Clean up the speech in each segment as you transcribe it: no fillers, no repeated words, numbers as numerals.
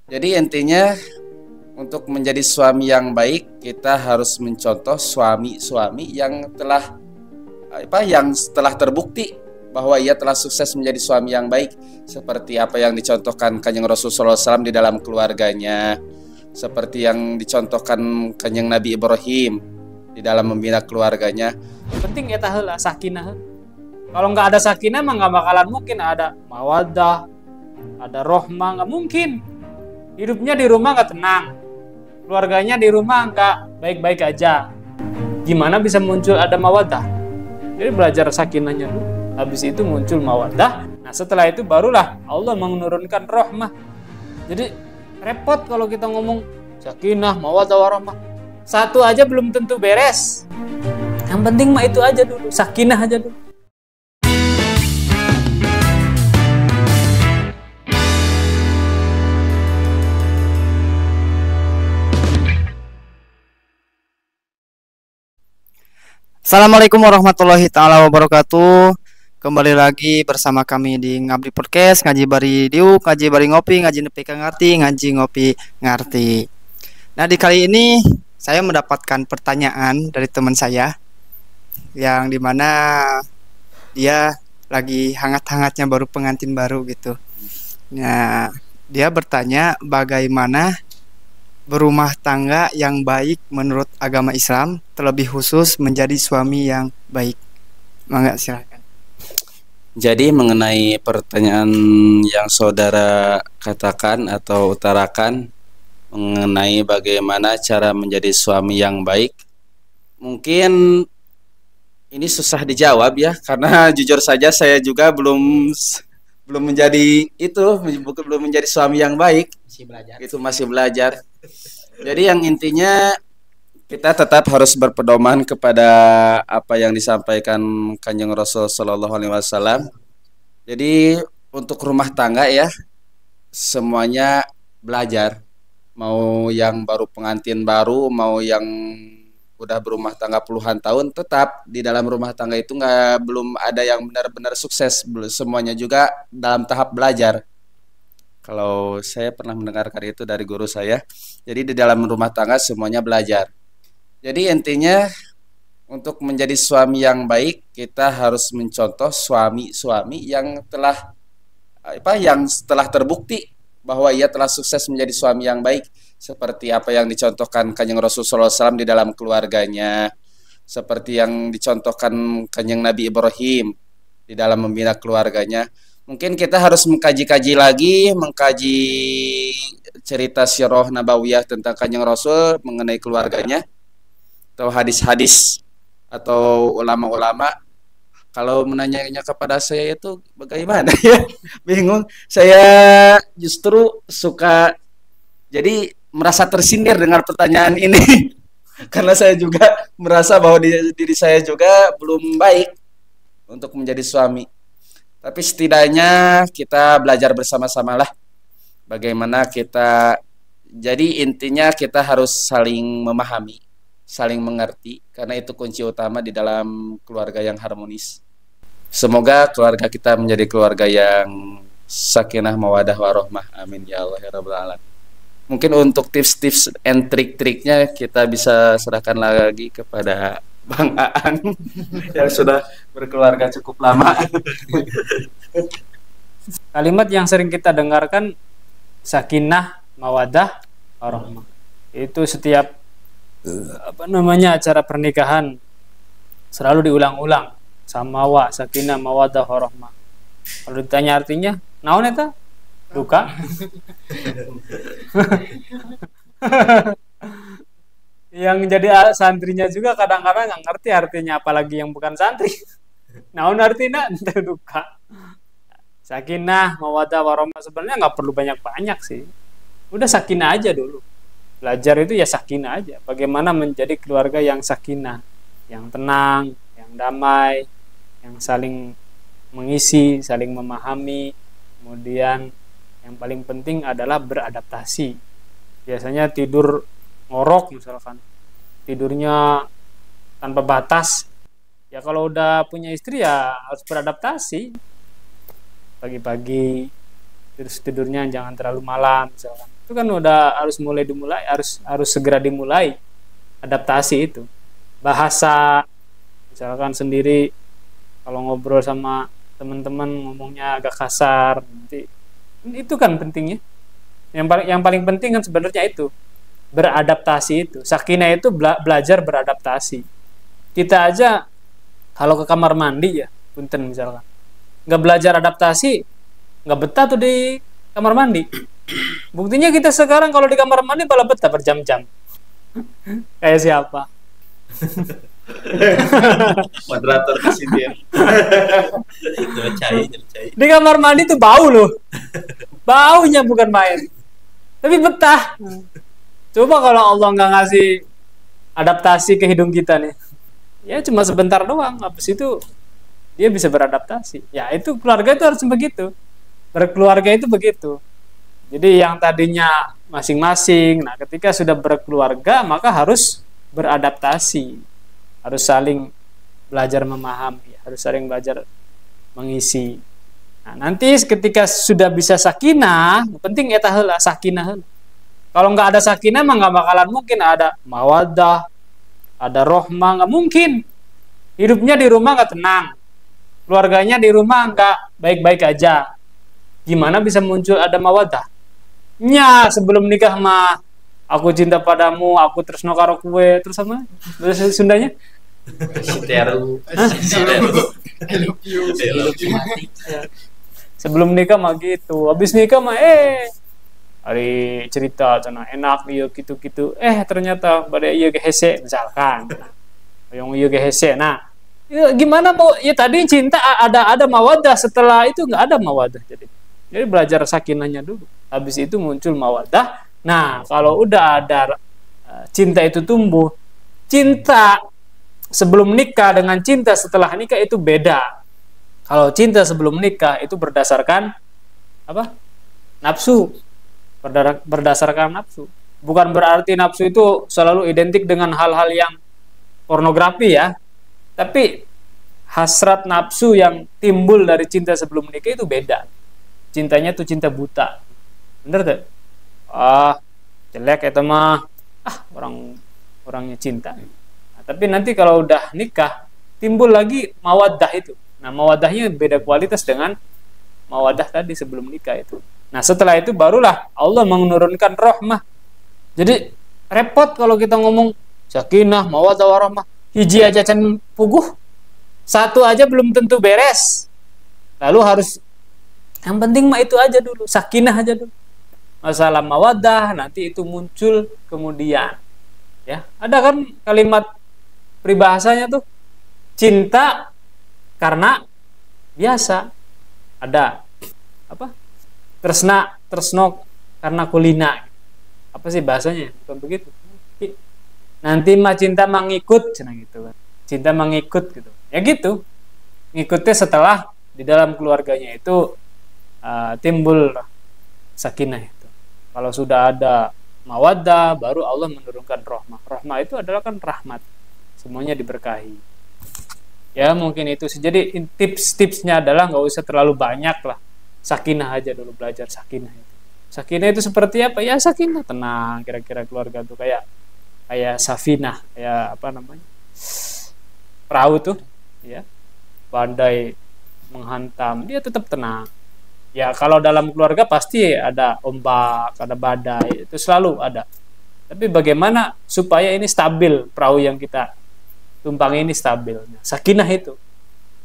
Jadi intinya untuk menjadi suami yang baik kita harus mencontoh suami-suami yang telah terbukti bahwa ia telah sukses menjadi suami yang baik, seperti apa yang dicontohkan Kanjeng Rasulullah SAW di dalam keluarganya, seperti yang dicontohkan Kanjeng Nabi Ibrahim di dalam membina keluarganya. Penting ya lah sakinah. Kalau nggak ada sakinah mah nggak bakalan mungkin ada mawaddah, ada rohmah, nggak mungkin. Hidupnya di rumah nggak tenang, keluarganya di rumah nggak baik-baik aja. Gimana bisa muncul ada mawaddah? Jadi belajar sakinahnya dulu. Habis itu muncul mawaddah. Nah setelah itu barulah Allah menurunkan rahmah. Jadi repot kalau kita ngomong sakinah, mawaddah, warahmah. Satu aja belum tentu beres. Yang penting mah itu aja dulu, sakinah aja dulu. Assalamualaikum warahmatullahi taala wabarakatuh. Kembali lagi bersama kami di Ngabdi Podcast, ngaji bari diuk, ngaji bari ngopi, ngaji nepi ka ngarti, ngaji ngopi ngarti. Nah, di kali ini saya mendapatkan pertanyaan dari teman saya yang dimana dia lagi hangat-hangatnya baru pengantin baru gitu. Nah, dia bertanya bagaimana berumah tangga yang baik menurut agama Islam, terlebih khusus menjadi suami yang baik. Mangga silakan. Jadi mengenai pertanyaan yang saudara katakan atau utarakan mengenai bagaimana cara menjadi suami yang baik, mungkin ini susah dijawab ya, karena jujur saja saya juga belum menjadi belum menjadi suami yang baik. Masih belajar. Jadi yang intinya kita tetap harus berpedoman kepada apa yang disampaikan Kanjeng Rasul Sallallahu Alaihi Wasallam. Jadi untuk rumah tangga ya semuanya belajar. Mau yang baru pengantin baru, mau yang udah berumah tangga puluhan tahun, tetap di dalam rumah tangga itu belum ada yang benar-benar sukses. Semuanya juga dalam tahap belajar. Kalau saya pernah mendengarkan itu dari guru saya. Jadi di dalam rumah tangga semuanya belajar. Jadi intinya untuk menjadi suami yang baik kita harus mencontoh suami-suami yang telah terbukti bahwa ia telah sukses menjadi suami yang baik, seperti apa yang dicontohkan Kanjeng Rasulullah SAW di dalam keluarganya, seperti yang dicontohkan Kanjeng Nabi Ibrahim di dalam membina keluarganya. Mungkin kita harus mengkaji cerita sirah nabawiyah tentang Kanjeng Rasul mengenai keluarganya, atau hadis-hadis atau ulama-ulama. Kalau menanyanya kepada saya itu bagaimana ya? Bingung. Saya justru suka jadi merasa tersindir dengan pertanyaan ini. Karena saya juga merasa bahwa diri saya juga belum baik untuk menjadi suami. Tapi setidaknya kita belajar bersama-sama lah bagaimana kita. Jadi intinya kita harus saling memahami, saling mengerti, karena itu kunci utama di dalam keluarga yang harmonis. Semoga keluarga kita menjadi keluarga yang sakinah mawadah warahmah. Amin ya Allah ya rabbal alamin. Mungkin untuk tips-tips and trik-triknya kita bisa serahkan lagi kepada Bang Aan yang sudah berkeluarga cukup lama. Kalimat yang sering kita dengarkan sakinah, mawaddah, warahmah. Itu setiap acara pernikahan selalu diulang-ulang. Samawa, sakinah, mawaddah, warahmah. Kalau ditanya artinya, naon eta? Duka. Yang jadi santrinya juga kadang-kadang nggak ngerti artinya, apalagi yang bukan santri. Naon artinya? Duka. Sakinah, mawaddah, warahmah sebenarnya nggak perlu banyak-banyak sih. Udah sakinah aja dulu. Belajar itu ya sakinah aja. Bagaimana menjadi keluarga yang sakinah, yang tenang, yang damai, yang saling mengisi, saling memahami. Kemudian yang paling penting adalah beradaptasi. Biasanya tidur ngorok misalkan, tidurnya tanpa batas. Ya kalau udah punya istri ya harus beradaptasi. Pagi-pagi terus tidurnya jangan terlalu malam misalkan. Itu kan udah harus dimulai, harus segera dimulai adaptasi itu. Bahasa misalkan sendiri kalau ngobrol sama teman-teman ngomongnya agak kasar, nanti itu kan pentingnya. Yang paling penting kan sebenarnya itu beradaptasi itu. Sakinah itu belajar beradaptasi. Kita aja kalau ke kamar mandi ya, punten misalkan, nggak belajar adaptasi, nggak betah tuh di kamar mandi. Buktinya kita sekarang kalau di kamar mandi malah betah berjam-jam. Kayak siapa? Moderator kasih dia. Di kamar mandi tuh bau loh. Baunya bukan main. Tapi betah. Coba kalau Allah nggak ngasih adaptasi ke hidung kita nih. Ya cuma sebentar doang. Habis itu dia bisa beradaptasi. Ya itu keluarga itu harus begitu. Berkeluarga itu begitu. Jadi yang tadinya masing-masing, nah ketika sudah berkeluarga maka harus beradaptasi, harus saling belajar memahami, harus saling belajar mengisi. Nah, nanti ketika sudah bisa sakinah, penting eta heula sakinah. Kalau nggak ada sakinah mah nggak bakalan mungkin ada mawaddah, ada rohmah, nggak mungkin. Hidupnya di rumah nggak tenang, keluarganya di rumah nggak baik-baik aja. Gimana bisa muncul ada mawaddah? Nya sebelum nikah mah aku cinta padamu, aku tresno karo kue, terus sama bahasa Sundanya Seteru. sebelum nikah mah gitu, habis nikah mah hari cerita cenah enak ieu gitu-gitu, ternyata pada ieu ge hese misalkan, yang ieu ge hese. Nah ya, gimana mau ya tadi cinta ada mawaddah, setelah itu nggak ada mawaddah. Jadi belajar sakinahnya dulu, habis itu muncul mawaddah. Nah kalau udah ada cinta itu tumbuh, cinta sebelum nikah dengan cinta setelah nikah itu beda. Kalau cinta sebelum nikah itu berdasarkan apa? Nafsu, berdasarkan nafsu. Bukan berarti nafsu itu selalu identik dengan hal-hal yang pornografi ya, tapi hasrat nafsu yang timbul dari cinta sebelum nikah itu beda. Cintanya tuh cinta buta, bener tuh? Jelek itu mah, orangnya cinta. Nah, tapi nanti kalau udah nikah timbul lagi mawaddah itu. Nah mawaddahnya beda kualitas dengan mawaddah tadi sebelum nikah itu. Nah setelah itu barulah Allah menurunkan rahmah. Jadi repot kalau kita ngomong sakinah, mawaddah, warahmah, hiji aja can puguh, satu aja belum tentu beres. Lalu harus yang penting mah itu aja dulu, sakinah aja dulu. Masalah mawaddah nanti itu muncul kemudian. Ya, ada kan kalimat peribahasanya tuh cinta karena biasa. Ada apa? Tresno karena kulina. Apa sih bahasanya? Bukan begitu. Nanti mah cinta mengikut, cenah gitu kan. Cinta mengikut gitu. Ya gitu. Ngikutnya setelah di dalam keluarganya itu timbul sakinah itu. Kalau sudah ada mawaddah, baru Allah menurunkan rahmah. Rahmah itu adalah kan rahmat. Semuanya diberkahi. Ya mungkin itu sih. Jadi tips-tipsnya adalah nggak usah terlalu banyak lah. Sakinah aja dulu, belajar sakinah itu. Sakinah itu seperti apa? Ya sakinah, tenang. Kira-kira keluarga tuh kayak safinah, kayak apa namanya? Perahu tuh, ya. Badai menghantam, dia tetap tenang. Ya kalau dalam keluarga pasti ada ombak, ada badai, itu selalu ada. Tapi bagaimana supaya ini stabil, perahu yang kita tumpangi ini stabil. Sakinah itu.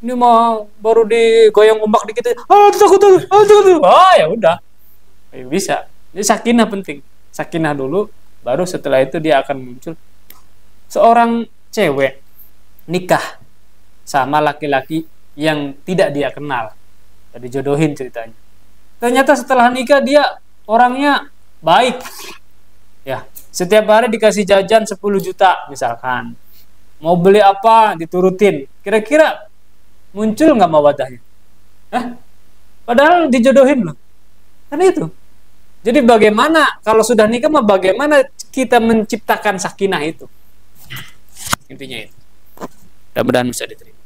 Ini mau baru digoyang ombak dikit, takut. Ya udah. Ya bisa. Jadi sakinah penting. Sakinah dulu, baru setelah itu dia akan muncul. Seorang cewek nikah sama laki-laki yang tidak dia kenal. Dijodohin ceritanya. Ternyata setelah nikah dia orangnya baik. Ya, setiap hari dikasih jajan 10 juta misalkan. Mau beli apa diturutin. Kira-kira muncul nggak mawaddahnya? Padahal dijodohin loh. Kan itu. Jadi bagaimana kalau sudah nikah mah bagaimana kita menciptakan sakinah itu? Intinya itu. Mudah-mudahan bisa diterima.